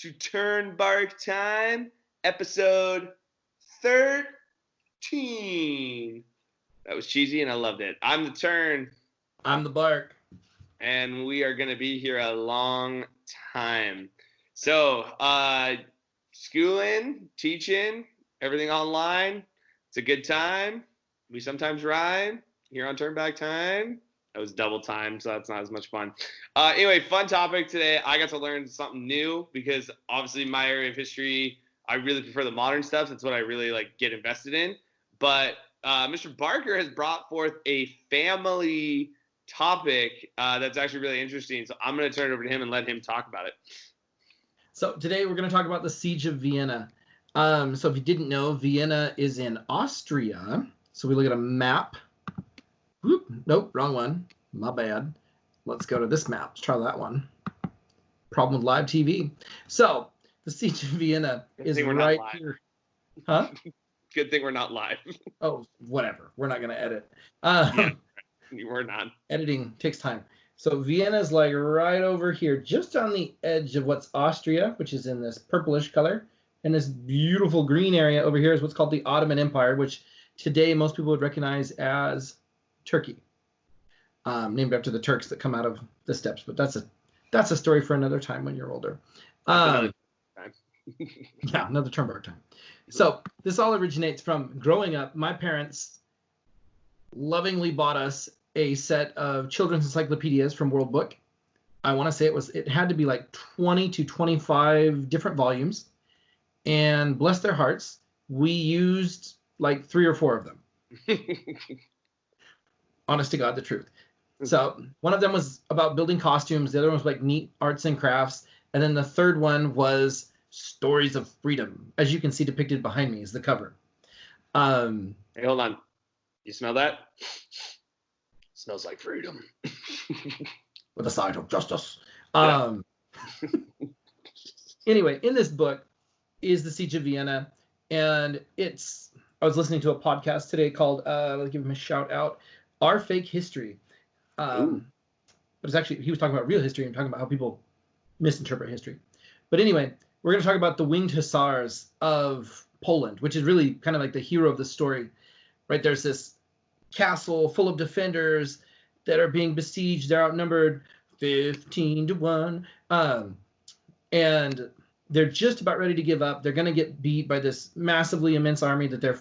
to Turn Bark Time, episode 13. That was cheesy and I loved it. I'm the Turn. I'm the Bark. And we are going to be here a long time. So, schooling, teaching, everything online. It's a good time. We sometimes rhyme here on Turn Back Time. That was double time, so that's not as much fun. Anyway, fun topic today. I got to learn something new because obviously my area of history, I really prefer the modern stuff. That's what I really get invested in. But Mr. Barker has brought forth a family topic that's actually really interesting. So I'm going to turn it over to him and let him talk about it. So today we're going to talk about the Siege of Vienna. So if you didn't know, Vienna is in Austria. So we look at a map. Whoop, nope, wrong one. My bad. Let's go to this map. Let's try that one. Problem with live TV. So the Siege of Vienna is right here. Huh? Good thing we're not live. Oh, whatever. We're not going to edit. Yeah, we're not. Editing takes time. So Vienna's right over here, just on the edge of what's Austria, which is in this purplish color. And this beautiful green area over here is what's called the Ottoman Empire, which today most people would recognize as Turkey, named after the Turks that come out of the steppes. But that's a story for another time when you're older. Another time. Yeah, another Turnberg time. So this all originates from growing up. My parents lovingly bought us a set of children's encyclopedias from World Book. I want to say it had to be 20 to 25 different volumes. And bless their hearts, we used 3 or 4 of them. Honest to God, the truth. So one of them was about building costumes. The other one was neat arts and crafts. And then the third one was stories of freedom. As you can see depicted behind me is the cover. Hey, hold on. You smell that? It smells like freedom. With a side of justice. Yeah. Anyway, in this book is the Siege of Vienna. And I was listening to a podcast today called, I'll give him a shout out, Our Fake History. But it's actually, he was talking about real history and talking about how people misinterpret history. But anyway, we're going to talk about the winged hussars of Poland, which is really kind of the hero of the story, right? There's this castle full of defenders that are being besieged. They're outnumbered 15 to 1. And they're just about ready to give up. They're going to get beat by this massively immense army that they're,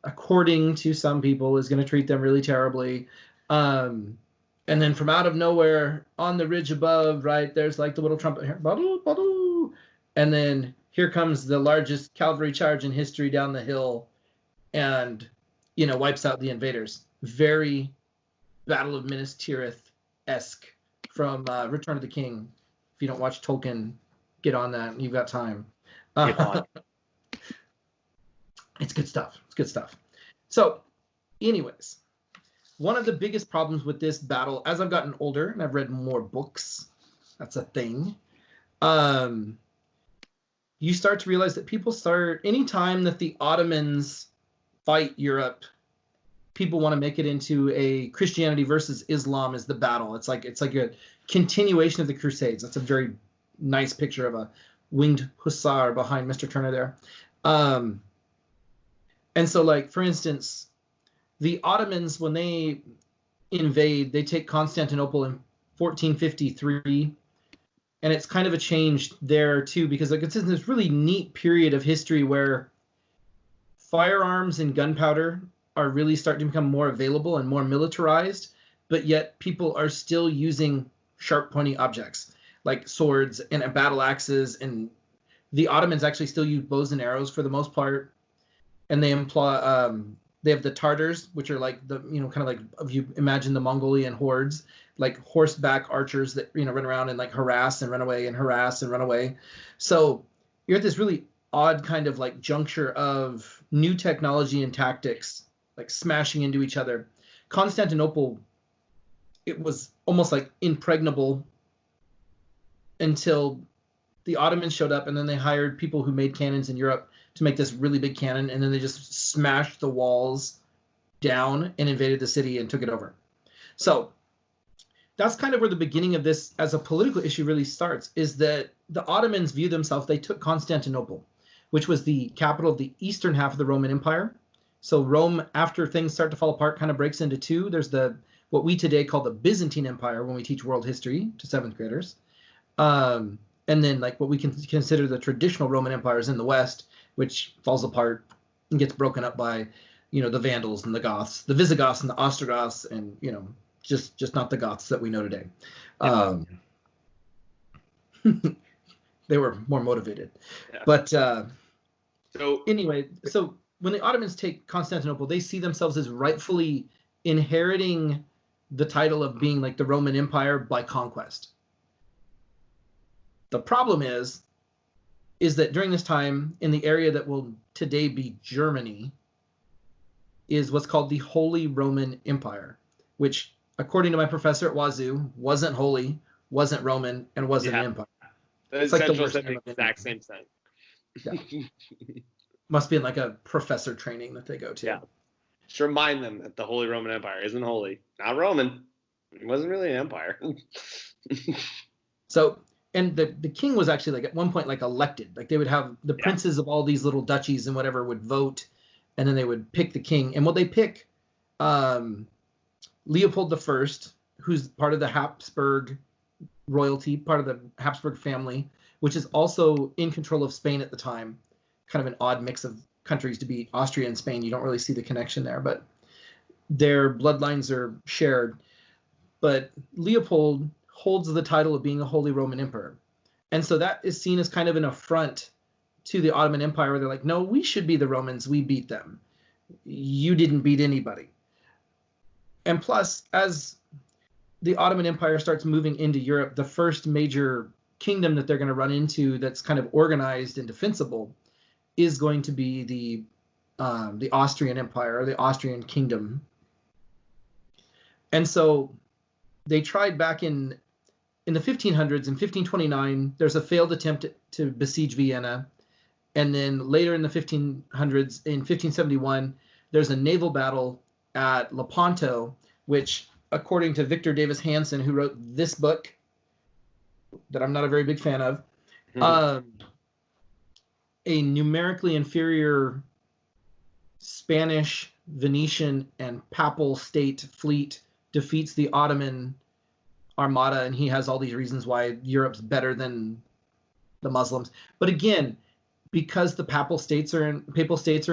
according to some people, is going to treat them really terribly. And then from out of nowhere, on the ridge above, right, there's the little trumpet here. Ba-doo, ba-doo. And then here comes the largest cavalry charge in history down the hill and, wipes out the invaders. Very Battle of Minas Tirith-esque from Return of the King. If you don't watch Tolkien, get on that. You've got time. It's good stuff. It's good stuff. So, anyways, one of the biggest problems with this battle, as I've gotten older and I've read more books, that's a thing, you start to realize that anytime that the Ottomans fight Europe, people want to make it into a Christianity versus Islam is the battle. It's like a continuation of the Crusades. That's a very nice picture of a winged hussar behind Mr. Turner there. And so, for instance, the Ottomans, when they invade, they take Constantinople in 1453. And it's kind of a change there, too, because it's in this really neat period of history where firearms and gunpowder are really starting to become more available and more militarized, but yet people are still using sharp, pointy objects like swords and battle axes. And the Ottomans actually still use bows and arrows for the most part. And they they have the Tartars, which are if you imagine the Mongolian hordes, horseback archers that, run around and harass and run away and harass and run away. So you're at this really odd kind of juncture of new technology and tactics, smashing into each other. Constantinople, it was almost impregnable until the Ottomans showed up, and then they hired people who made cannons in Europe to make this really big cannon, and then they just smashed the walls down and invaded the city and took it over. So that's kind of where the beginning of this as a political issue really starts, is that the Ottomans view themselves, they took Constantinople, which was the capital of the eastern half of the Roman Empire. So Rome, after things start to fall apart, kind of breaks into two. There's what we today call the Byzantine Empire when we teach world history to 7th graders. And then like what we can consider the traditional Roman empires in the West, which falls apart and gets broken up by, the Vandals and the Goths, the Visigoths and the Ostrogoths, and, just not the Goths that we know today. They were more motivated. Yeah. But so when the Ottomans take Constantinople, they see themselves as rightfully inheriting the title of being like the Roman Empire by conquest. The problem is that during this time, in the area that will today be Germany, is what's called the Holy Roman Empire, which, according to my professor at Wazoo, wasn't holy, wasn't Roman, and wasn't an empire. It's like the exact same thing. Yeah. Must be in like a professor training that they go to. Yeah. Just remind them that the Holy Roman Empire isn't holy. Not Roman. It wasn't really an empire. So, and the king was actually like at one point like elected. Like they would have the princes of all these little duchies and whatever would vote, and then they would pick the king. And what they pick, Leopold I, who's part of the Habsburg royalty, part of the Habsburg family, which is also in control of Spain at the time. Kind of an odd mix of countries to be Austria and Spain. You don't really see the connection there, but their bloodlines are shared. But Leopold holds the title of being a Holy Roman Emperor. And so that is seen as kind of an affront to the Ottoman Empire, where they're like, no, we should be the Romans. We beat them. You didn't beat anybody. And plus, as the Ottoman Empire starts moving into Europe, the first major kingdom that they're going to run into that's kind of organized and defensible is going to be the Austrian Empire, or the Austrian Kingdom. And so they tried back in the 1500s, in 1529, there's a failed attempt to besiege Vienna. And then later in the 1500s, in 1571, there's a naval battle at Lepanto, which, according to Victor Davis Hanson, who wrote this book that I'm not a very big fan of, a numerically inferior Spanish, Venetian, and Papal state fleet defeats the Ottoman Armada, and he has all these reasons why Europe's better than the Muslims. But again, because the papal states are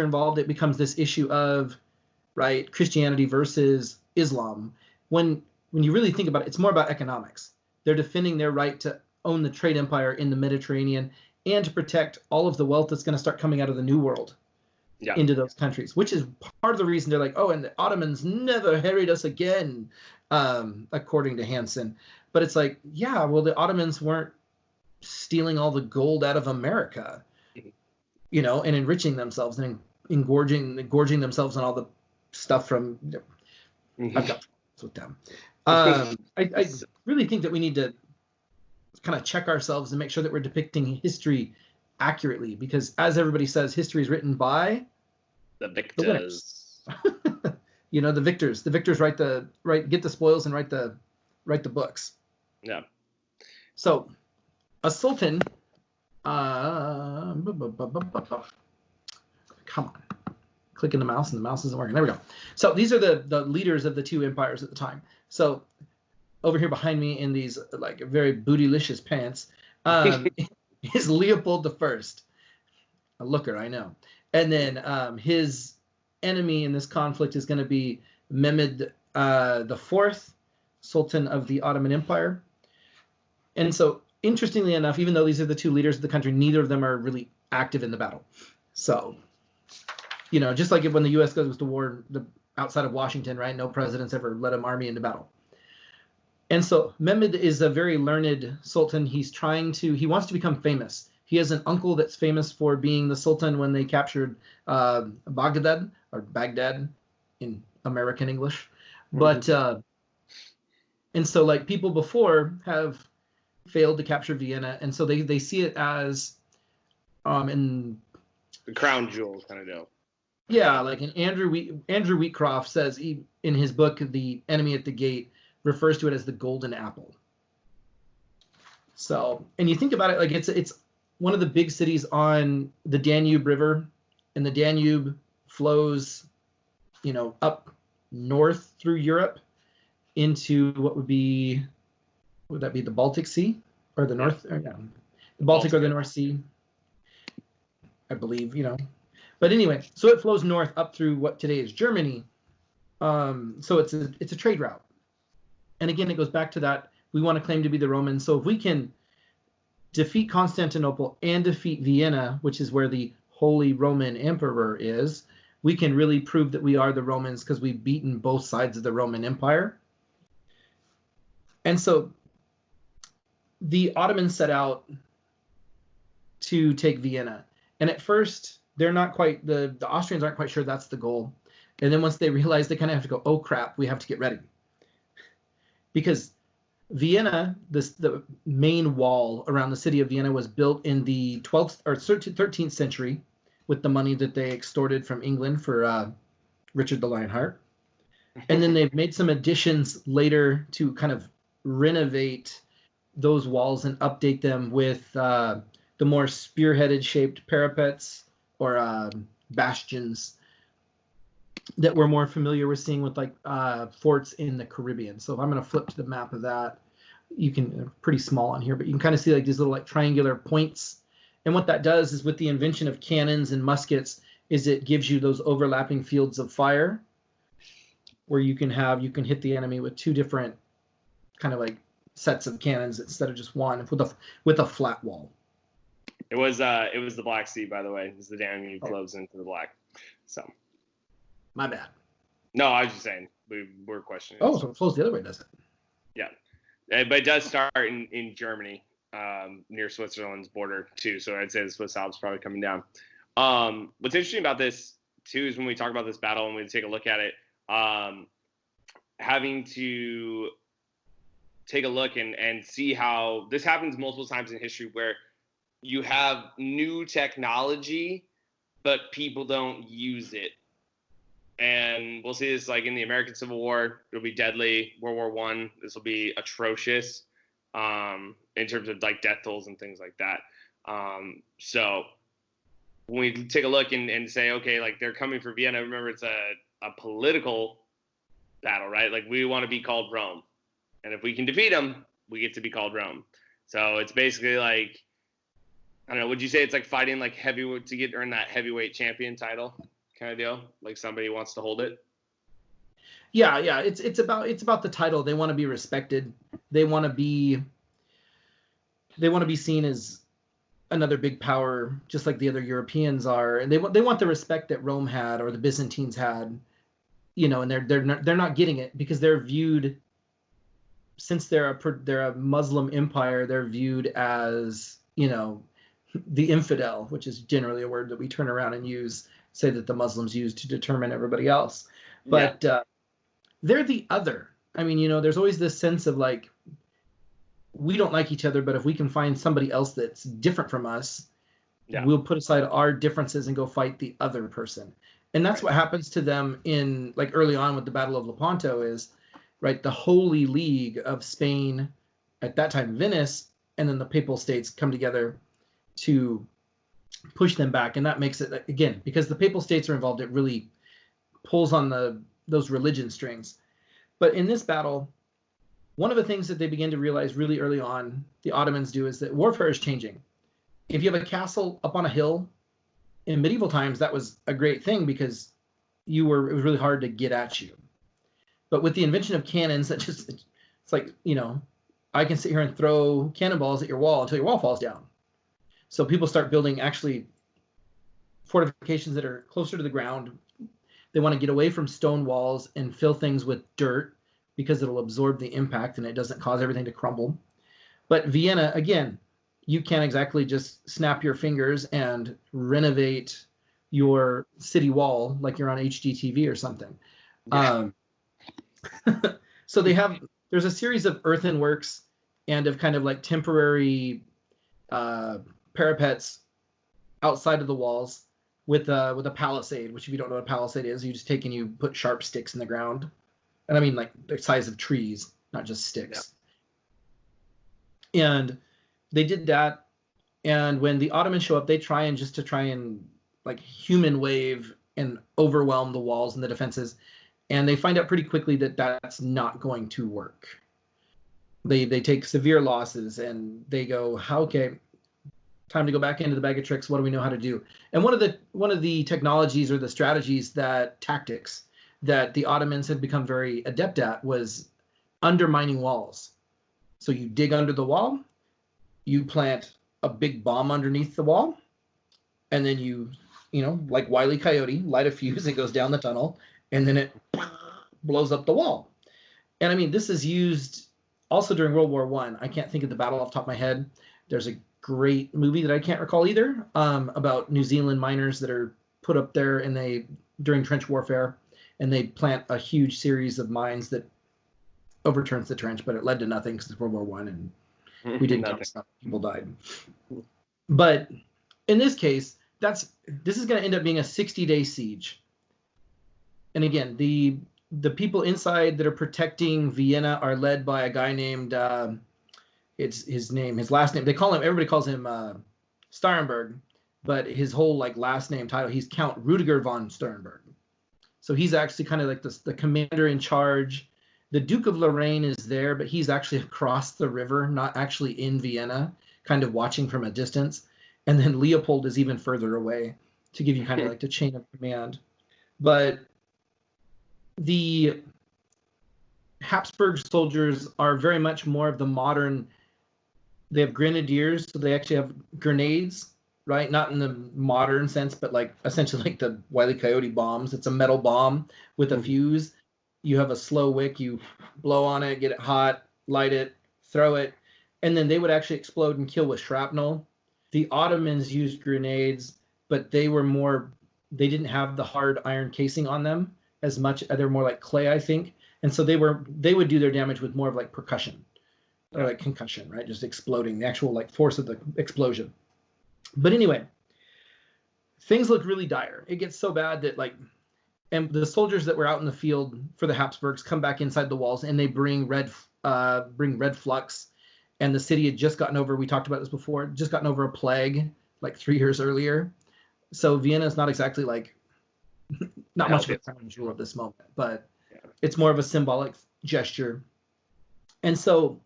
involved, it becomes this issue of Christianity versus Islam. When you really think about it, it's more about economics. They're defending their right to own the trade empire in the Mediterranean and to protect all of the wealth that's going to start coming out of the New World into those countries, which is part of the reason they're like, oh, and the Ottomans never harried us again, according to Hansen. But it's like, yeah, well, the Ottomans weren't stealing all the gold out of America, and enriching themselves and engorging themselves on all the stuff from. I've got problems with them. I really think that we need to kind of check ourselves and make sure that we're depicting history accurately, because as everybody says, history is written by the victors. The victors. The victors get the spoils and write the books. Yeah. So a sultan, come on, clicking the mouse and the mouse isn't working. There we go. So these are the leaders of the two empires at the time. So over here behind me in these like very bootylicious pants is Leopold I. A looker, I know. And then his enemy in this conflict is going to be Mehmed IV, Sultan of the Ottoman Empire. And so, interestingly enough, even though these are the two leaders of the country, neither of them are really active in the battle. So, just like when the U.S. goes to war outside of Washington, right? No president's ever led an army into battle. And so Mehmed is a very learned sultan. He wants to become famous. He has an uncle that's famous for being the sultan when they captured Baghdad in American English. But, and so like people before have failed to capture Vienna. And so they see it as, in the crown jewel kind of deal. Yeah. Like Andrew Wheatcroft says in his book, The Enemy at the Gate, refers to it as the Golden Apple. So, and you think about it, like it's one of the big cities on the Danube River, and the Danube flows, up north through Europe into what would that be the Baltic Sea or the North? Yeah. The Baltic or the North Sea, I believe, But anyway, so it flows north up through what today is Germany. So it's a trade route. And again, it goes back to that. We want to claim to be the Romans. So if we can defeat Constantinople and defeat Vienna, which is where the Holy Roman Emperor is, we can really prove that we are the Romans because we've beaten both sides of the Roman Empire. And so the Ottomans set out to take Vienna. And at first, they're not quite, the Austrians aren't quite sure that's the goal. And then once they realize, they kind of have to go, oh crap, we have to get ready. Because Vienna, the main wall around the city of Vienna was built in the 12th or 13th century with the money that they extorted from England for Richard the Lionheart. And then they've made some additions later to kind of renovate those walls and update them with the more spearheaded shaped parapets or bastions that we're more familiar with seeing with like forts in the Caribbean. So if I'm going to flip to the map of that, you can, pretty small on here, but you can kind of see like these little like triangular points. And what that does is with the invention of cannons and muskets is it gives you those overlapping fields of fire where you can hit the enemy with two different kind of like sets of cannons instead of just one with a flat wall. It was the Black Sea, by the way. It was the Danube flows into the Black. So. My bad. No, I was just saying we're questioning. Oh, so it flows the other way, does it? Yeah, but it does start in Germany, near Switzerland's border too. So I'd say the Swiss Alps probably coming down. What's interesting about this too is when we talk about this battle and we take a look at it, having to take a look and see how this happens multiple times in history where you have new technology, but people don't use it. And we'll see this like in the American Civil War. It'll be deadly. World War I, this will be atrocious in terms of like death tolls and things like that. So when we take a look and say, okay, like they're coming for Vienna, remember it's a political battle, right? Like we want to be called Rome. And if we can defeat them, we get to be called Rome. So it's basically like, I don't know, would you say it's like fighting like heavyweight to earn that heavyweight champion title? Kind of deal, like somebody wants to hold it. Yeah, it's about the title. They want to be respected. They want to be seen as another big power, just like the other Europeans are. And they want the respect that Rome had or the Byzantines had, and they're not getting it because they're viewed, since they're a Muslim empire, they're viewed as the infidel, which is generally a word that we turn around and say that the Muslims use to determine everybody else. But they're the other. I mean, there's always this sense of like, we don't like each other, but if we can find somebody else that's different from us, we'll put aside our differences and go fight the other person. And that's what happens to them in like early on with the Battle of Lepanto is, right, the Holy League of Spain, at that time Venice, and then the Papal States come together to push them back. And that makes it, again, because the Papal States are involved, it really pulls on those religion strings. But in this battle, one of the things that they begin to realize really early on, the Ottomans do, is that warfare is changing. If you have a castle up on a hill, in medieval times, that was a great thing because it was really hard to get at you. But with the invention of cannons, it's like, I can sit here and throw cannonballs at your wall until your wall falls down. So people start building actually fortifications that are closer to the ground. They want to get away from stone walls and fill things with dirt because it'll absorb the impact and it doesn't cause everything to crumble. But Vienna, again, you can't exactly just snap your fingers and renovate your city wall like you're on HGTV or something. Yeah. So there's a series of earthenworks and of kind of like temporary parapets outside of the walls with a palisade, which if you don't know what a palisade is, you just take and you put sharp sticks in the ground. And I mean like the size of trees. not just sticks. Yeah. And they did that. And when the Ottomans show up, they try and like human wave and overwhelm the walls and the defenses. And they find out pretty quickly that that's not going to work. They take severe losses, and they go, okay, time to go back into the bag of tricks. What do we know how to do? And one of the technologies or the strategies, tactics that the Ottomans had become very adept at was undermining walls. So you dig under the wall, you plant a big bomb underneath the wall, and then you like Wile E. Coyote, light a fuse, it goes down the tunnel, and then it blows up the wall. And I mean, this is used also during World War I can't think of the battle off the top of my head. There's a great movie that I can't recall either, about New Zealand miners that are put up there and during trench warfare, and they plant a huge series of mines that overturns the trench, but it led to nothing because it's World War I and we didn't get stuff. People died. But in this case, this is going to end up being a 60-day siege. And again, the people inside that are protecting Vienna are led by a guy named his last name. Everybody calls him Starnberg, but his whole like last name title, he's Count Rudiger von Sternberg. So he's actually kind of like the commander in charge. The Duke of Lorraine is there, but he's actually across the river, not actually in Vienna, kind of watching from a distance. And then Leopold is even further away to give you kind of like the chain of command. But the Habsburg soldiers are very much more of the modern. They have grenadiers, so they actually have grenades, right? Not in the modern sense, but like essentially like the Wile E. Coyote bombs. It's a metal bomb with a fuse. You have a slow wick, you blow on it, get it hot, light it, throw it, and then they would actually explode and kill with shrapnel. The Ottomans used grenades, but they didn't have the hard iron casing on them as much. They're more like clay, I think. And so they would do their damage with more of like percussion or like concussion, right? Just exploding, the actual like force of the explosion. But anyway, things look really dire. It gets so bad that and the soldiers that were out in the field for the Habsburgs come back inside the walls, and they bring red flux. And the city had just gotten over, we talked about this before, just gotten over a plague like 3 years earlier. So Vienna is not exactly like, not much of a crown jewel at this moment, but it's more of a symbolic gesture. And so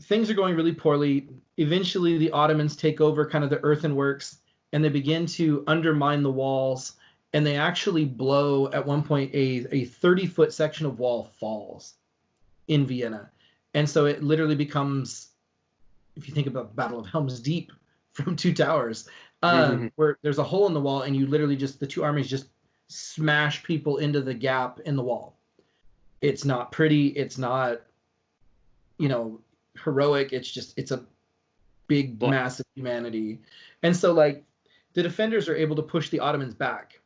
things are going really poorly. Eventually the Ottomans take over kind of the earthworks, and they begin to undermine the walls. And they actually blow, at one point, a 30-foot section of wall falls in Vienna. And so it literally becomes, if you think about the Battle of Helm's Deep from Two Towers, where there's a hole in the wall, and you literally the two armies just smash people into the gap in the wall. It's not pretty. It's not, heroic. It's a big, massive humanity. And so, like, the defenders are able to push the Ottomans back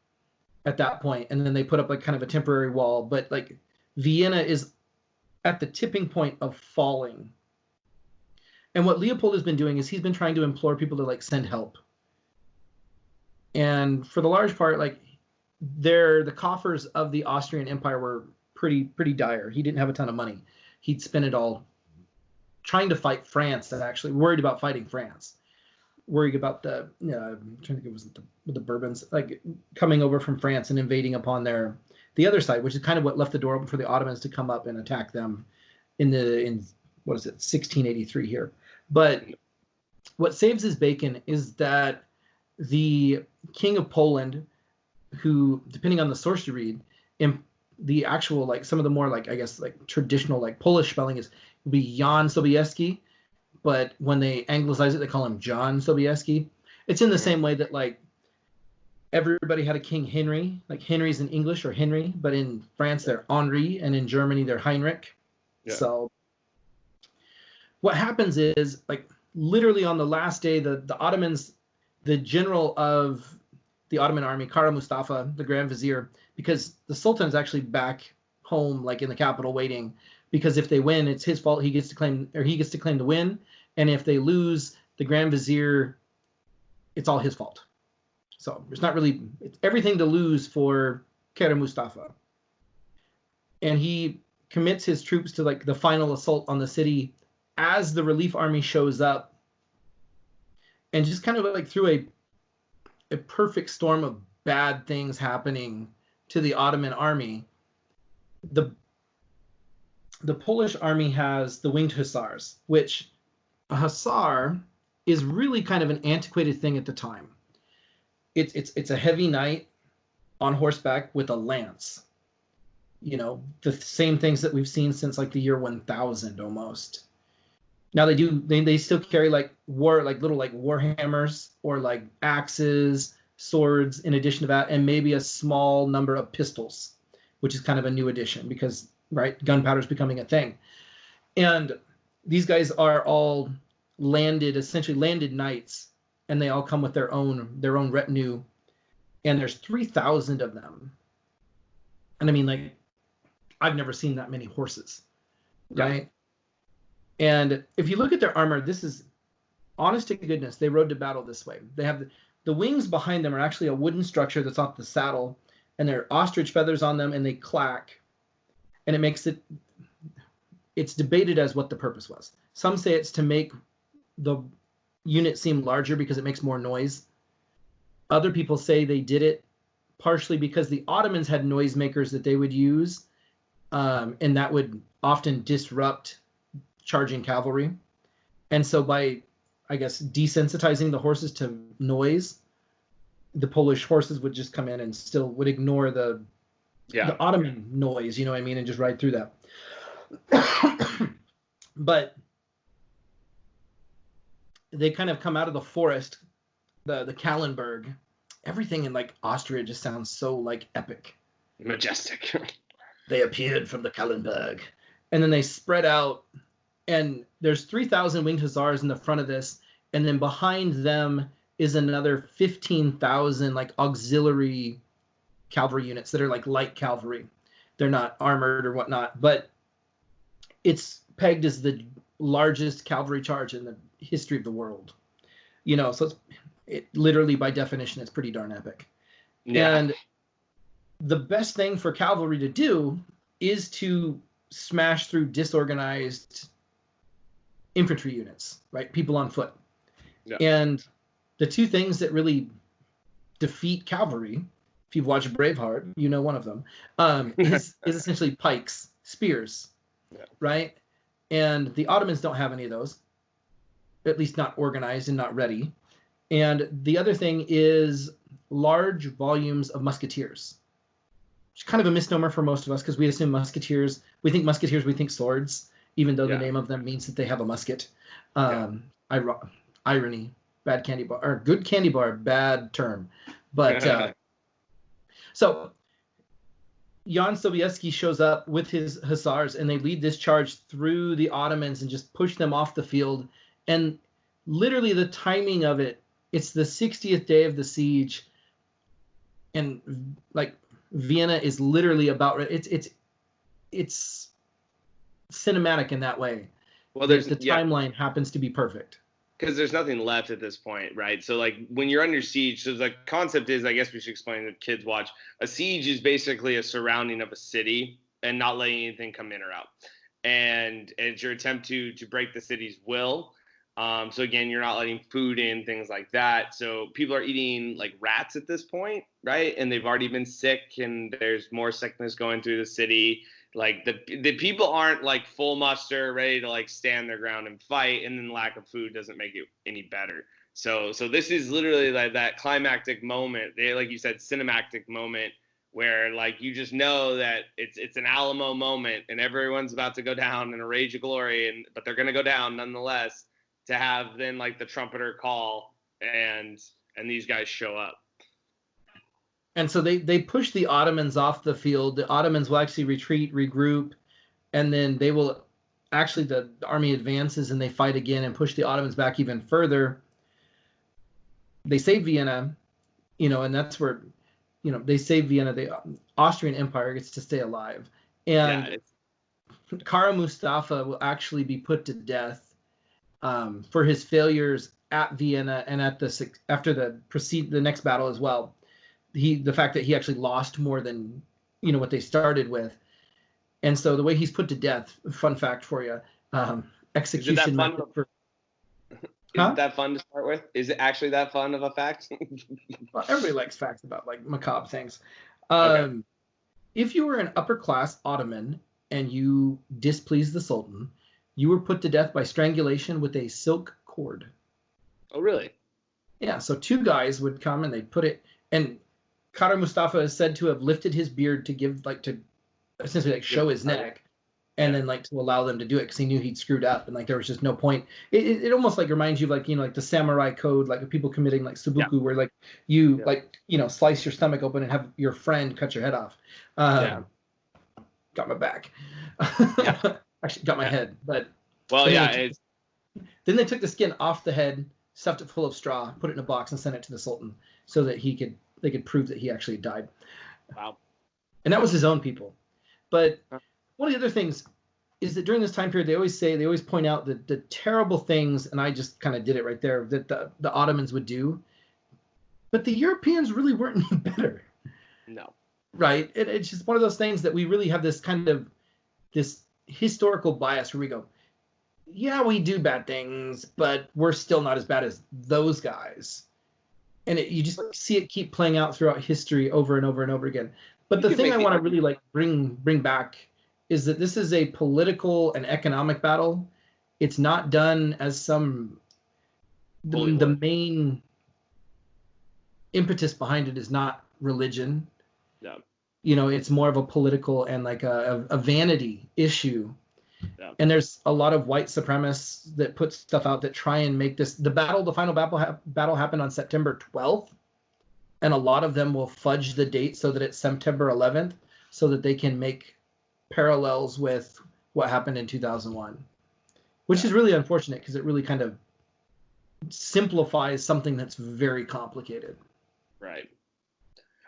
at that point, and then they put up like kind of a temporary wall. But like Vienna is at the tipping point of falling. And what Leopold has been doing is he's been trying to implore people to like send help. And for the large part, like the coffers of the Austrian Empire were pretty dire. He didn't have a ton of money. He'd spent it all trying to fight France, and actually worried about fighting France. Worried about I'm trying to think, it was the Bourbons like coming over from France and invading upon the other side, which is kind of what left the door open for the Ottomans to come up and attack them in 1683 here. But what saves his bacon is that the King of Poland, who, depending on the source you read, in the actual like some of the more like I guess like traditional like Polish spelling would be Jan Sobieski. But when they anglicize it, they call him John Sobieski. It's in the same way that like everybody had a King Henry. Like Henry's in English or Henry, but in France they're Henri, and in Germany they're Heinrich. Yeah. So what happens is like literally on the last day, the Ottomans, the general of the Ottoman army, Kara Mustafa, the Grand Vizier, because the Sultan is actually back home, like in the capital, waiting. Because if they win, it's his fault. He gets to claim the win. And if they lose, the Grand Vizier, it's all his fault. So it's everything to lose for Kara Mustafa. And he commits his troops to like the final assault on the city as the relief army shows up, and just kind of like through a perfect storm of bad things happening to the Ottoman army, the Polish army has the winged hussars, which a hussar is really kind of an antiquated thing at the time. It's a heavy knight on horseback with a lance. You know, the same things that we've seen since like the year 1000 almost. Now they still carry like little war hammers or like axes, swords in addition to that, and maybe a small number of pistols, which is kind of a new addition because gunpowder is becoming a thing. And these guys are all essentially landed knights, and they all come with their own retinue, and there's 3,000 of them. And I mean, like, I've never seen that many horses, right? And if you look at their armor, this is, honest to goodness, they rode to battle this way. They have the wings behind them are actually a wooden structure that's off the saddle, and there are ostrich feathers on them, and they clack, and it makes it's debated as what the purpose was. Some say it's to make the unit seem larger because it makes more noise. Other people say they did it partially because the Ottomans had noisemakers that they would use, and that would often disrupt charging cavalry. And so by, I guess, desensitizing the horses to noise, the Polish horses would just come in and still would ignore the Ottoman noise, you know what I mean, and just ride through that. But they kind of come out of the forest, the Kallenberg. Everything in like Austria just sounds so like epic. Majestic. They appeared from the Kallenberg. And then they spread out, and there's 3,000 winged hussars in the front of this, and then behind them is another 15,000 like auxiliary cavalry units that are like light cavalry. They're not armored or whatnot, but it's pegged as the largest cavalry charge in the history of the world. You know, so it literally by definition, it's pretty darn epic. Yeah. And the best thing for cavalry to do is to smash through disorganized infantry units, right? People on foot. Yeah. And the two things that really defeat cavalry, if you've watched Braveheart, you know one of them, is essentially pikes, spears, right? And the Ottomans don't have any of those, at least not organized and not ready. And the other thing is large volumes of musketeers. It's kind of a misnomer for most of us because we assume musketeers, we think swords, even though the name of them means that they have a musket. Irony, bad candy bar, or good candy bar, bad term. But so Jan Sobieski shows up with his hussars, and they lead this charge through the Ottomans and just push them off the field. And literally the timing of it, it's the 60th day of the siege, and like Vienna is literally about it's cinematic in that way. Well, the timeline happens to be perfect. Because there's nothing left at this point, right? So, like, when you're under siege, so the concept is, I guess we should explain to kids watch, a siege is basically a surrounding of a city and not letting anything come in or out. And it's your attempt to break the city's will. So, again, you're not letting food in, things like that. So people are eating, like, rats at this point, right? And they've already been sick, and there's more sickness going through the city. Like, the people aren't, like, full muster, ready to, like, stand their ground and fight, and then lack of food doesn't make it any better. So this is literally, like, that climactic moment, like you said, cinematic moment, where, like, you just know that it's an Alamo moment, and everyone's about to go down in a rage of glory, but they're going to go down nonetheless, to have then, like, the trumpeter call, and these guys show up. And so they push the Ottomans off the field. The Ottomans will actually retreat, regroup, and then they will actually, the army advances and they fight again and push the Ottomans back even further. They save Vienna, and that's where, they save Vienna. The Austrian Empire gets to stay alive. And Kara Mustafa will actually be put to death for his failures at Vienna and after the next battle as well. The fact that he actually lost more than what they started with, And so the way he's put to death, fun fact for you, execution method for. Isn't that fun to start with? Is it actually that fun of a fact? Well, everybody likes facts about like macabre things. Okay. If you were an upper class Ottoman and you displeased the Sultan, you were put to death by strangulation with a silk cord. Oh, really? Yeah, so two guys would come and they'd put it, and Qadar Mustafa is said to have lifted his beard to give, like, to essentially like show his neck, and then like to allow them to do it because he knew he'd screwed up and like there was just no point. It almost like reminds you of like, you know, like the samurai code, like people committing like seppuku, where like you like, you know, slice your stomach open and have your friend cut your head off. Got my back. Actually got my head, but then they took the skin off the head, stuffed it full of straw, put it in a box, and sent it to the Sultan so that they could prove that he actually died. Wow. And that was his own people. But one of the other things is that during this time period, they always point out the terrible things, and I just kind of did it right there, that the Ottomans would do. But the Europeans really weren't any better. No. Right? It's just one of those things that we really have this kind of this historical bias where we go, yeah, we do bad things, but we're still not as bad as those guys. And you just see it keep playing out throughout history over and over and over again. But the thing I want to really like bring back is that this is a political and economic battle. It's not done as the main impetus behind it is not religion. No. You know, it's more of a political and like a vanity issue. Yeah. And there's a lot of white supremacists that put stuff out that try and make this the final battle happened on September 12th. And a lot of them will fudge the date so that it's September 11th so that they can make parallels with what happened in 2001, which is really unfortunate because it really kind of simplifies something that's very complicated. Right.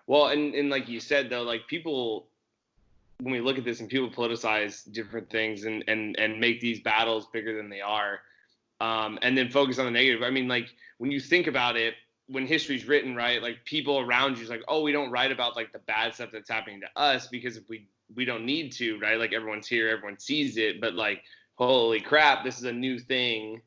Well, and like you said, though, like people, when we look at this and people politicize different things and make these battles bigger than they are, and then focus on the negative. I mean, like when you think about it, when history's written, right, like people around you is like, oh, we don't write about like the bad stuff that's happening to us because if we don't need to, right? Like everyone's here, everyone sees it, but like, holy crap, this is a new thing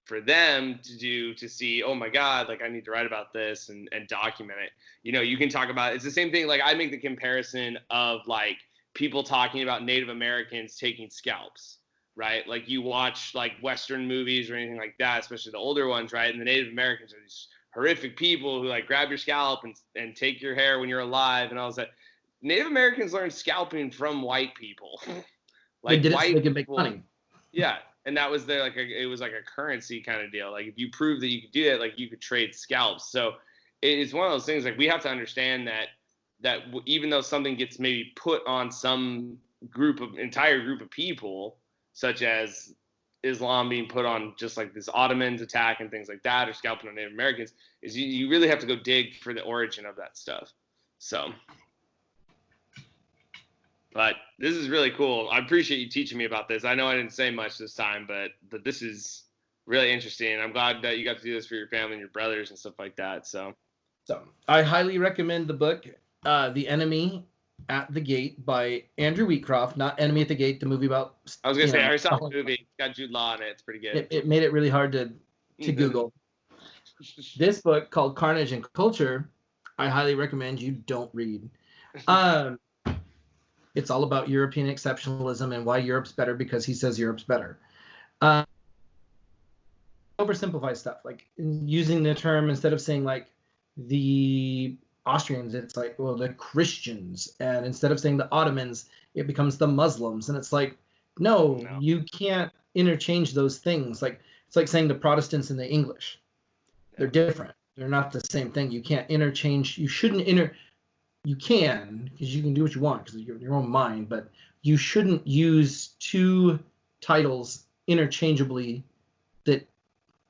for them to do, to see, oh my God, like I need to write about this and document it. You know, you can talk about, it's the same thing. Like I make the comparison of like people talking about Native Americans taking scalps, right? Like you watch like Western movies or anything like that, especially the older ones, right? And the Native Americans are these horrific people who like grab your scalp and take your hair when you're alive and all that. Native Americans learned scalping from white people. Like white they could make money. Yeah. And that was it was like a currency kind of deal. Like if you prove that you could do that, like you could trade scalps. So it's one of those things, like we have to understand that even though something gets maybe put on some entire group of people, such as Islam being put on just like this Ottomans attack and things like that, or scalping on Native Americans, is you really have to go dig for the origin of that stuff. So, but this is really cool. I appreciate you teaching me about this. I know I didn't say much this time, but this is really interesting. I'm glad that you got to do this for your family and your brothers and stuff like that. So I highly recommend the book, The Enemy at the Gate by Andrew Wheatcroft, not Enemy at the Gate, the movie about. I was going to say, I saw the movie. It's got Jude Law in it. It's pretty good. It made it really hard to Google. This book called Carnage and Culture, I highly recommend you don't read. It's all about European exceptionalism and why Europe's better because he says Europe's better. Oversimplify stuff, like using the term, instead of saying like the Austrians, it's like, well, the Christians, and instead of saying the Ottomans, it becomes the Muslims, and it's like, no, you can't interchange those things. Like it's like saying the Protestants and the English, they're different. They're not the same thing. You can't interchange. You shouldn't You can, because you can do what you want because you're your own mind, but you shouldn't use two titles interchangeably that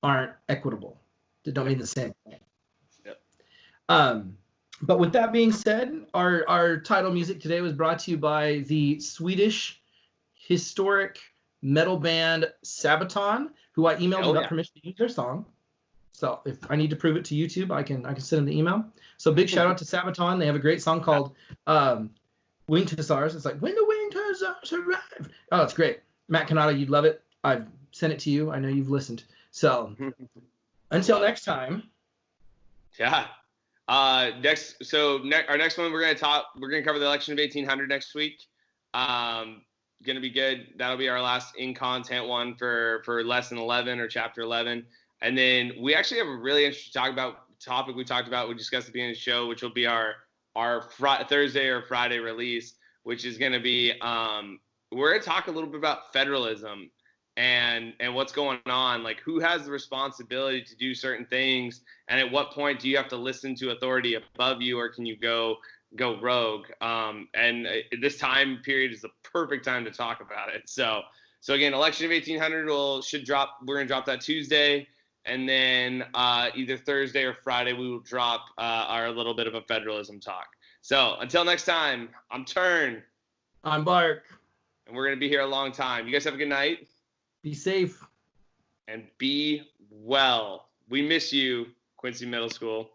aren't equitable, that don't mean the same thing. Yep. But with that being said, our title music today was brought to you by the Swedish historic metal band Sabaton, who I emailed and got permission to use their song. So if I need to prove it to YouTube, I can send them the email. So big shout out to Sabaton. They have a great song called Winged Hussars. It's like, when the winged dinosaurs arrived. Oh, it's great. Matt Canada, you'd love it. I've sent it to you. I know you've listened. So until next time. Yeah. Our next one we're gonna cover the election of 1800 next week. Gonna be good. That'll be our last in content one for lesson 11 or chapter 11. And then we actually have a really interesting topic we talked about. We discussed at the end of the show, which will be our Thursday or Friday release, which is gonna be we're gonna talk a little bit about federalism and what's going on, like who has the responsibility to do certain things, and at what point do you have to listen to authority above you, or can you go rogue? And this time period is the perfect time to talk about it. So again, election of 1800 should drop. We're gonna drop that Tuesday, and then either Thursday or Friday we will drop our little bit of a federalism talk. So until next time, I'm Turn. I'm Bark. And we're gonna be here a long time. You guys have a good night. Be safe. And be well. We miss you, Quincy Middle School.